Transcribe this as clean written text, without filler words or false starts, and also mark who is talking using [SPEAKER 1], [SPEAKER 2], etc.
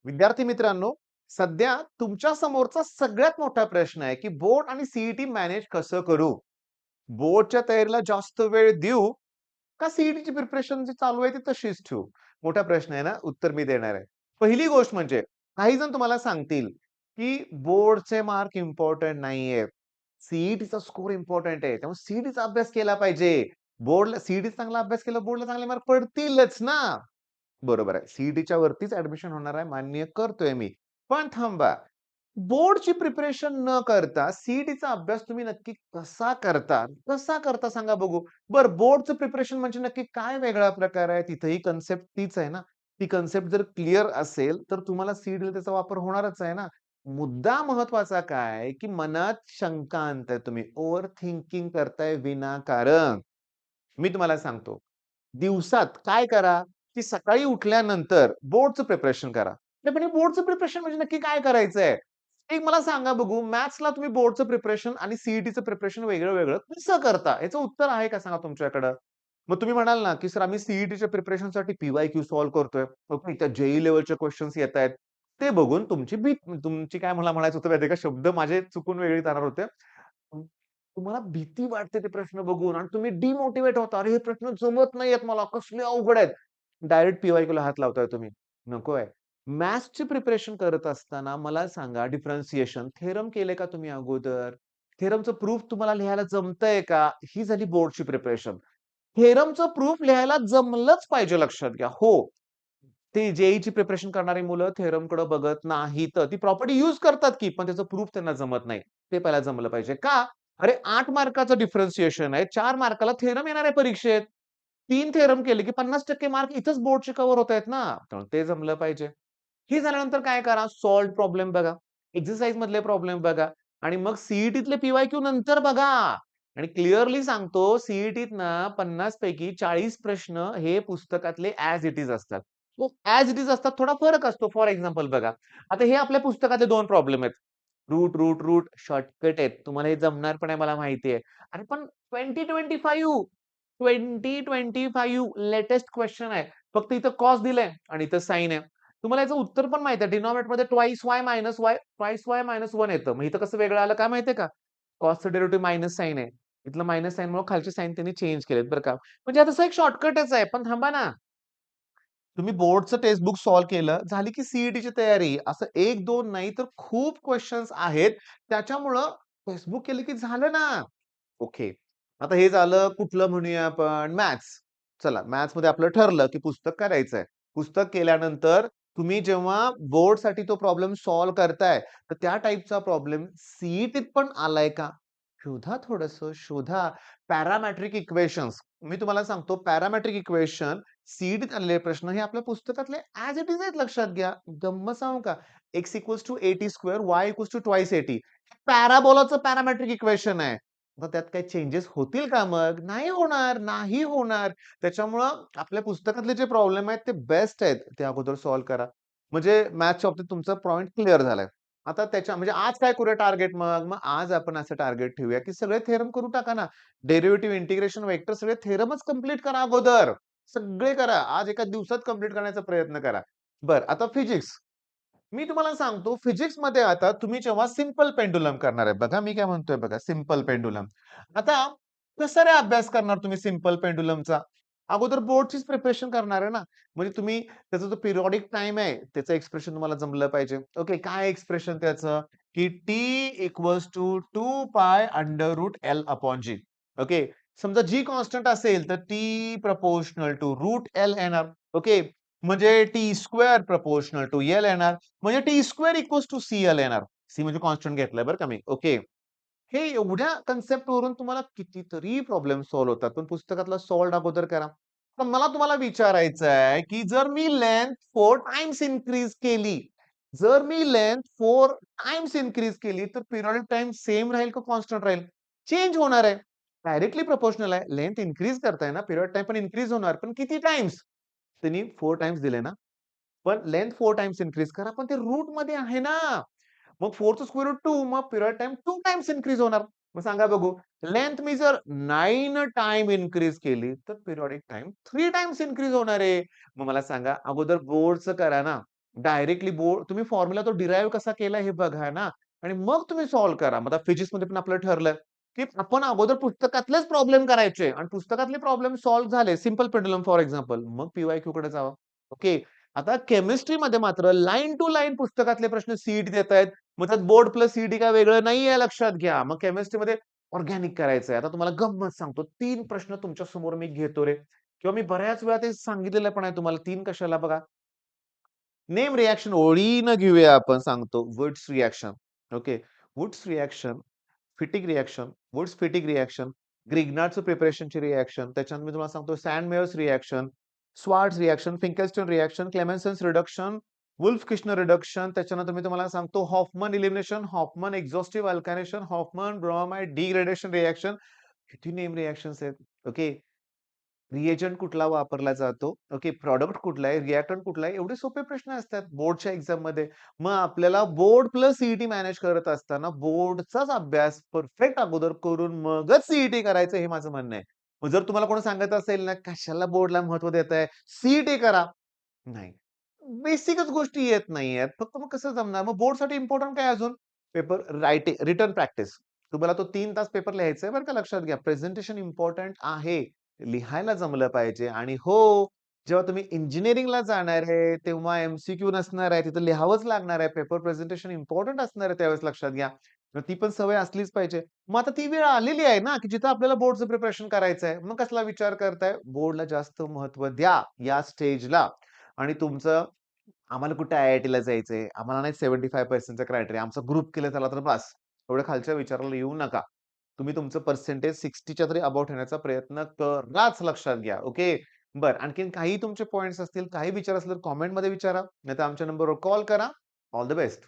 [SPEAKER 1] विद्यार्थी मित्रांनो, सध्या तुमच्या समोरचा सगळ्यात मोठा प्रश्न आहे, की बोर्ड आणि सीईटी मॅनेज कसं करू? बोर्डच्या तयारीला जास्त वेळ देऊ का सीईटीची प्रिपरेशन जी चालू आहे ती तशीच ठेवू? मोठा प्रश्न आहे ना, उत्तर मी देणार आहे. पहिली गोष्ट म्हणजे काही जण तुम्हाला सांगतील, की बोर्डचे मार्क इम्पोर्टंट नाहीयेत. सीईटीचा स्कोर इम्पोर्टंट आहे. त्यामुळे सीईटीचा अभ्यास केला पाहिजे. बोर्डला सीईटी चांगला अभ्यास केला, बोर्डला चांगले मार्क पडतीलच ना. बरोबर आहे. सीईटीच्या वरतीच ॲडमिशन होणार आहे, मान्य करतोय मी. पण थांबा, बोर्डची प्रिपरेशन न करता सीईटीचा अभ्यास तुम्ही नक्की कसा करता? कसा करता सांगा बघू? बरं बोर्डचं प्रिपरेशन म्हणजे नक्की काय वेगळा प्रकार आहे? तिथेही कन्सेप्ट तीच आहे ना. ती कन्सेप्ट जर क्लिअर असेल, तर तुम्हाला सीईटीला त्याचा वापर होणारच आहे ना. मुद्दा महत्वाचा काय, की मनात शंका आणताय तुम्ही. ओव्हर थिंकिंग करताय विनाकारण. मी तुम्हाला सांगतो. दिवसात काय करा, की सकाळी उठल्यानंतर बोर्डचं प्रिपरेशन करा. नाही पण हे बोर्डचं प्रिपरेशन म्हणजे नक्की काय करायचंय? एक मला सांगा बघू, मॅथ्सला तुम्ही बोर्डचं प्रिपरेशन आणि सीईटीचं प्रिपरेशन वेगळं-वेगळं कसं करता? याचं उत्तर आहे का सांगा तुमच्याकडं? मग तुम्ही म्हणाल ना, की सर आम्ही सीईटीच्या प्रिपरेशनसाठी पी-वाय-क्यू सॉल्व्ह करतोय. ओके, त्या जेईई लेव्हलचे क्वेशन्स येतायत. ते बघून तुमची काय मला म्हणायचं होतं माहिती का? शब्द माझे चुकून वेगळे जाणार होते. तुम्हाला भीती वाटते ते प्रश्न बघून आणि तुम्ही डिमोटिव्हेट होता. अरे, हे प्रश्न जमत नाहीयेत मला, कसले अवघड आहेत. डायरेक्ट पी-वाय-क्यूला हात लावताय तुम्ही. नकोय. मॅथ्सची प्रिपरेशन करत असताना मला सांगा डिफरन्शिएशन थेरम केले का तुम्ही अगोदर? थेरमचं प्रूफ तुम्हाला लिहायला जमतंय का? ही झाली बोर्डची प्रिपरेशन. थेरमचं प्रूफ लिहायला जमलंच पाहिजे लक्षात घ्या. हो. ते जेईची प्रिपरेशन करणारी मुलं थेरमकडे बघत नाहीत. ती प्रॉपर्टी यूज करतात की, पण त्याचं प्रूफ त्यांना जमत नाही. ते पहिला जमलं पाहिजे. का? अरे 8 मार्काचं डिफरन्शिएशन आहे. 4 मार्काला थेरम येणार आहे परीक्षेत. 3 थेरम केले की 50% मार्क इथंच बोर्डचे कव्हर होतायत ना. तर ते जमलं पाहिजे. हे झाल्यानंतर काय करा, सॉल्व्हड प्रॉब्लेम बघा. एक्सरसाइज मधले प्रॉब्लेम बघा आणि मग सीईटीतले पी-वाय-क्यू नंतर बघा. आणि क्लिअरली सांगतो सीईटीत ना 50 पैकी 40 प्रश्न हे पुस्तकातले ॲज इट इज असतात. तो ॲज इट इज असतात. थोडा फरक असतो. फॉर एक्झाम्पल बघा. आता हे आपल्या पुस्तकातले 2 प्रॉब्लेम आहेत. रूट शॉर्टकट आहेत. तुम्हाला हे जमणार पण आहे मला माहिती आहे. अरे पण 2025 लेटेस्ट क्वेशन आहे. फक्त इथं कॉस दिलंय आणि इथं साइन आहे. तुम्हाला याचं उत्तर पण माहिती आहे. डिनॉमिनेटरमध्ये ट्वाइस वाय मायनस 1 येतं. मग इथं कसं वेगळं आलं काय माहिती का? कॉसचं डेरिव्हेटिव्ह मायनस साइन आहे. इथलं मायनस साइनमुळे खालचे साइन त्यांनी चेंज केलेत बरं का. म्हणजे आता एक शॉर्टकटच आहे. पण थांबा ना. तुम्ही बोर्डचं टेक्स्ट बुक सॉल्व्ह केलं, झाली की सीईटीची तयारी. असं 1-2 नाही तर खूप क्वेशन्स आहेत. त्याच्यामुळं टेक्स्ट बुक केलं की झालं ना. ओके. आता हे झालं कुठलं म्हणूया आपण मॅथ्स. चला मॅथ्समध्ये आपलं ठरलं की पुस्तक करायचंय. पुस्तक केल्यानंतर तुम्ही जेव्हा बोर्डसाठी तो प्रॉब्लेम सॉल्व्ह करताय, तर त्या टाइपचा प्रॉब्लेम सीईटीत पण आलाय का? शोधा थोडंसं, शोधा. पॅरामेट्रिक इक्वेशन्स मी तुम्हाला सांगतो पॅरामेट्रिक इक्वेशन सीईटीत आलेले प्रश्न हे आपल्या पुस्तकातले ॲज इट इज आहेत लक्षात घ्या. गंमत सांगू का? x equals to 80 square, y equals to twice 80. पॅराबोलाचं पॅरामेट्रिक इक्वेशन आहे. मग त्यात काही चेंजेस होतील का मग? नाही होणार, नाही होणार. त्याच्यामुळं आपल्या पुस्तकातले जे प्रॉब्लेम आहेत ते बेस्ट आहेत. ते अगोदर सॉल्व्ह करा. म्हणजे मॅथ्सच्या बाबतीत तुमचा पॉइंट क्लिअर झालाय. आता त्याच्या म्हणजे आज काय करूया टार्गेट मग? मग आज आपण असं टार्गेट ठेवूया, की सगळे थेरम करून टाका ना. डेरिव्हेटिव्ह, इंटिग्रेशन, वेक्टर सगळे थेरमच कंप्लीट करा अगोदर. सगळे करा. आज एका दिवसात कंप्लीट करण्याचा प्रयत्न करा. बरं, आता फिजिक्स. मी तुम्हाला सांगतो फिजिक्समध्ये आता तुम्ही जेव्हा सिंपल पेंडुलम करणार आहे. बघा मी काय म्हणतोय बघा, सिंपल पेंडुलम. आता कसा रे अभ्यास करणार तुम्ही सिंपल पेंडुलमचा? अगोदर बोर्डचीच प्रिपरेशन करणार आहे ना. म्हणजे तुम्ही त्याचा जो पिरियॉडिक टाईम आहे, त्याचं एक्सप्रेशन तुम्हाला जमलं पाहिजे. ओके, काय एक्सप्रेशन त्याचं? की T equals to 2 pi under root L upon G. Okay. समजा जी कॉन्स्टंट असेल, तर T proportional to root L येणार. ओके. म्हणजे T square proportional to L येणार. म्हणजे T square equals to C L येणार. सी म्हणजे कॉन्स्टंट घेतलाय बरं का मी. ओके. हे एवढ्या कन्सेप्ट वरून तुम्हाला कितीतरी प्रॉब्लेम सॉल्व्ह होतात. पण पुस्तकातला सॉल्व्ह अगोदर करा. तर मला तुम्हाला विचारायचं आहे, की जर मी लेंथ 4 टाइम्स इन्क्रीज केली, जर मी लेंथ 4 टाइम्स इन्क्रीज केली, तर पिरियॉडिक टाईम सेम राहील का कॉन्स्टंट राहील? चेंज होणार आहे. डायरेक्टली प्रोपोर्शनल आहे. लेंथ इन्क्रीज करताय ना, पिरियड टाईम पण इन्क्रीज होणार. पण किती टाइम्स? त्यांनी 4 टाइम्स दिले ना. पण लेंथ 4 टाइम्स इन्क्रीज करा. पण ते रूटमध्ये आहे ना. मग 4 चं स्क्वेअर रूट 2 मग पिरियड टाईम 2 टाइम्स इन्क्रीज होणार. मग सांगा बघू, लेंथ मी जर 9 टाइम इन्क्रीज केली, तर पिरियॉडिक टाईम 3 टाइम्स इन्क्रीज होणार आहे. मग मला सांगा, अगोदर बोर्डचं करा ना. डायरेक्टली बोर्ड तुम्ही फॉर्म्युला तो डिराईव्ह कसा केला हे बघा ना आणि मग तुम्ही सॉल्व्ह करा. मग आता फिजिक्समध्ये पण आपलं ठरलंय, की आपण अगोदर पुस्तकातलेच प्रॉब्लेम करायचे आणि पुस्तकातले प्रॉब्लेम सॉल्व्ह झाले. Simple pendulum for example. मग पी-वाय-क्यूकडे जावं. ओके. आता केमिस्ट्रीमध्ये मात्र लाईन टू लाईन पुस्तकातले प्रश्न सीईटी देतायत. मग त्यात बोर्ड प्लस सीईटी काय वेगळं नाहीये लक्षात घ्या. मग केमिस्ट्रीमध्ये ऑर्गॅनिक करायचंय. आता तुम्हाला गंमत सांगतो. 3 प्रश्न तुमच्या समोर मी घेतो रे किंवा मी बऱ्याच वेळा ते सांगितलेलं पण आहे तुम्हाला 3 कशाला बघा. नेम रिएक्शन ओळीनं घेऊया आपण सांगतो. Wurtz reaction. Okay. Wurtz reaction, Fittig reaction, Wurtz Fittig reaction, ग्रिग्नार्डचं प्रिपरेशनची रिएक्शन, त्याच्यानंतर मी तुम्हाला सांगतो Sand reaction, Swarts reaction, Finkelstein reaction, Clemmensen's reduction, Wolff Kishner reduction, त्याच्यानंतर मी तुम्हाला सांगतो Hofmann elimination, Hofmann exhaustive alkylation, Hofmann bromide degradation reaction. किती नेम रिएक्शन्स आहेत. ओके. रिएजंट कुठला वापरला जातो? ओके, प्रॉडक्ट कुठला आहे? रिएक्टंट कुठला आहे? एवढे सोपे प्रश्न असतात बोर्डच्या एक्झाममध्ये. मग आपल्याला बोर्ड प्लस सीईटी मॅनेज करत असताना बोर्डचाच अभ्यास परफेक्ट अगोदर करून मगच सीईटी करायचं हे माझं म्हणणं आहे. मग जर तुम्हाला कोणी सांगत असेल ना, कशाला बोर्डला महत्त्व देताय? सीईटी करा. नाही. बेसिकच गोष्टी येत नाहीयेत. फक्त मग कसं जमणार? मग बोर्डसाठी इम्पोर्टंट काय अजून? Paper writing written practice. तुम्हाला तो 3 तास पेपर लिहायचा आहे बरं का लक्षात घ्या. प्रेझेंटेशन इम्पोर्टंट आहे. लिहायला जमलं पाहिजे आणि हो, जेव्हा तुम्ही इंजिनिअरिंगला जाणार आहे, तेव्हा एम-सी-क्यू नसणार आहे. तिथं लिहावंच लागणार आहे. पेपर प्रेझेंटेशन इम्पोर्टंट असणार आहे त्यावेळेस लक्षात घ्या. तर ती पण सवय असलीच पाहिजे. मग आता ती वेळ आलेली आहे ना, की जिथं आपल्याला बोर्डचं प्रिपरेशन करायचं आहे. मग कसला विचार करताय? बोर्डला जास्त महत्त्व द्या या स्टेजला आणि तुमचं आम्हाला कुठे आय-आय-टीला जायचंय, आम्हाला नाही 75% क्रायटेरिया आमचा ग्रुप केला झाला तर बास. एवढ्या खालच्या विचाराला येऊ नका. तुम्ही तुमचं पर्सेंटेज 60च्या तरी अबोव्ह ठेवण्याचा प्रयत्न कराच लक्षात घ्या. ओके. बरं आणखीन काही तुमचे पॉइंट्स असतील, काही विचार असतील तर कॉमेंटमध्ये विचारा. नाहीतर आमच्या नंबरवर कॉल करा. All the best.